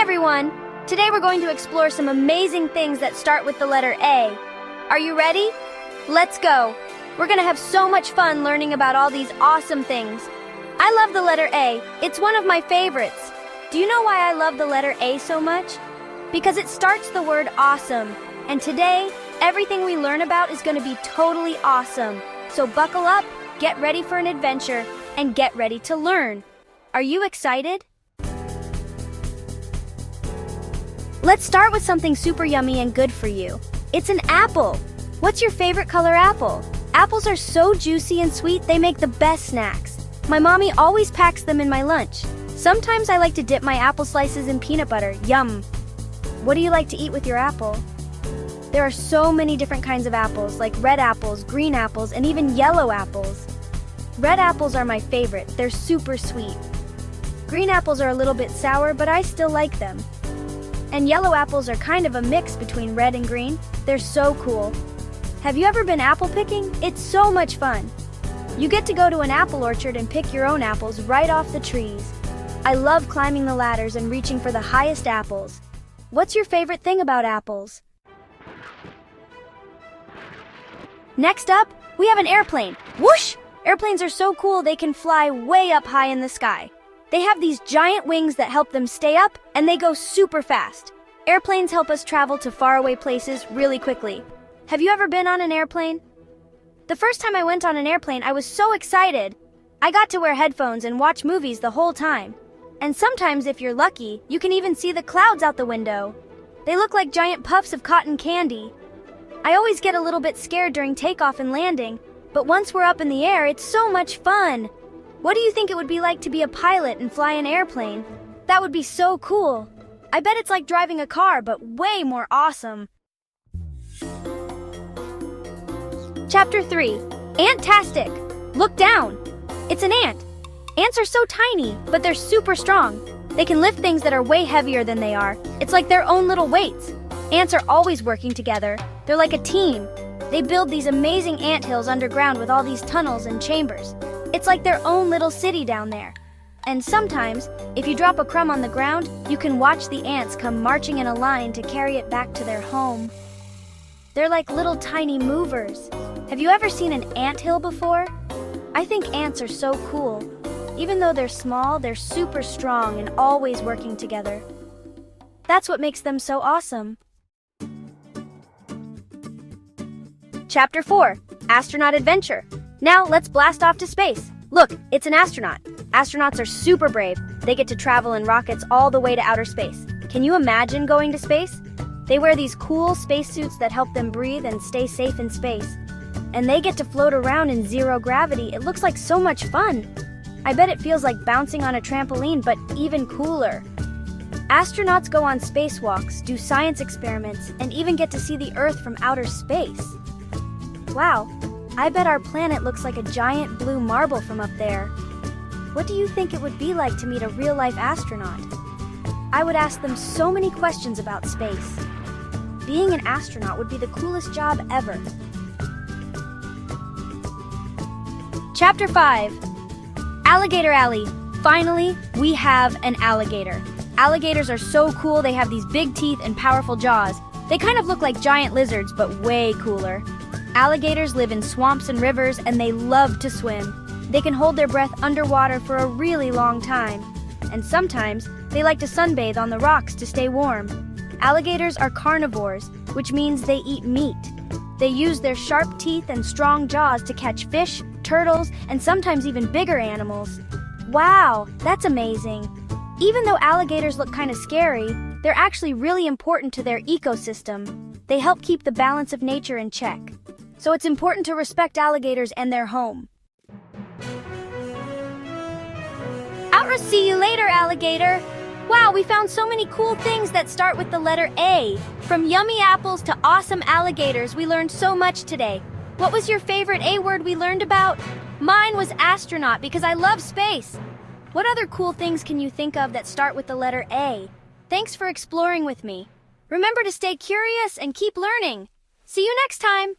everyone! Today we're going to explore some amazing things that start with the letter A. Are you ready? Let's go! We're gonna have so much fun learning about all these awesome things. I love the letter A. It's one of my favorites. Do you know why I love the letter A so much? Because it starts the word awesome. And today, everything we learn about is gonna be totally awesome. So buckle up, get ready for an adventure, and get ready to learn. Are you excited? Let's start with something super yummy and good for you. It's an apple. What's your favorite color apple? Apples are so juicy and sweet, they make the best snacks. My mommy always packs them in my lunch. Sometimes I like to dip my apple slices in peanut butter. Yum! What do you like to eat with your apple? There are so many different kinds of apples, like red apples, green apples, and even yellow apples. Red apples are my favorite. They're super sweet. Green apples are a little bit sour, but I still like them. And yellow apples are kind of a mix between red and green. They're so cool. Have you ever been apple picking? It's so much fun. You get to go to an apple orchard and pick your own apples right off the trees. I love climbing the ladders and reaching for the highest apples. What's your favorite thing about apples? Next up, we have an airplane. Whoosh! Airplanes are so cool they can fly way up high in the sky. They have these giant wings that help them stay up, and they go super fast. Airplanes help us travel to faraway places really quickly. Have you ever been on an airplane? The first time I went on an airplane, I was so excited. I got to wear headphones and watch movies the whole time. And sometimes, if you're lucky, you can even see the clouds out the window. They look like giant puffs of cotton candy. I always get a little bit scared during takeoff and landing, but once we're up in the air, it's so much fun. What do you think it would be like to be a pilot and fly an airplane? That would be so cool. I bet it's like driving a car, but way more awesome. Chapter 3. Ant-tastic! Look down! It's an ant. Ants are so tiny, but they're super strong. They can lift things that are way heavier than they are. It's like their own little weights. Ants are always working together. They're like a team. They build these amazing anthills underground with all these tunnels and chambers. It's like their own little city down there. And sometimes, if you drop a crumb on the ground, you can watch the ants come marching in a line to carry it back to their home. They're like little tiny movers. Have you ever seen an anthill before? I think ants are so cool. Even though they're small, they're super strong and always working together. That's what makes them so awesome. Chapter 4. Astronaut Adventure. Now, let's blast off to space. Look, it's an astronaut. Astronauts are super brave. They get to travel in rockets all the way to outer space. Can you imagine going to space? They wear these cool spacesuits that help them breathe and stay safe in space. And they get to float around in zero gravity. It looks like so much fun. I bet it feels like bouncing on a trampoline, but even cooler. Astronauts go on spacewalks, do science experiments, and even get to see the Earth from outer space. Wow. I bet our planet looks like a giant blue marble from up there. What do you think it would be like to meet a real-life astronaut? I would ask them so many questions about space. Being an astronaut would be the coolest job ever. Chapter 5. Alligator Alley. Finally, we have an alligator. Alligators are so cool, they have these big teeth and powerful jaws. They kind of look like giant lizards, but way cooler. Alligators live in swamps and rivers, and they love to swim. They can hold their breath underwater for a really long time. And sometimes, they like to sunbathe on the rocks to stay warm. Alligators are carnivores, which means they eat meat. They use their sharp teeth and strong jaws to catch fish, turtles, and sometimes even bigger animals. Wow, that's amazing. Even though alligators look kind of scary, they're actually really important to their ecosystem. They help keep the balance of nature in check. So it's important to respect alligators and their home. I'll see you later, alligator. Wow, we found so many cool things that start with the letter A. From yummy apples to awesome alligators, we learned so much today. What was your favorite A word we learned about? Mine was astronaut because I love space. What other cool things can you think of that start with the letter A? Thanks for exploring with me. Remember to stay curious and keep learning. See you next time.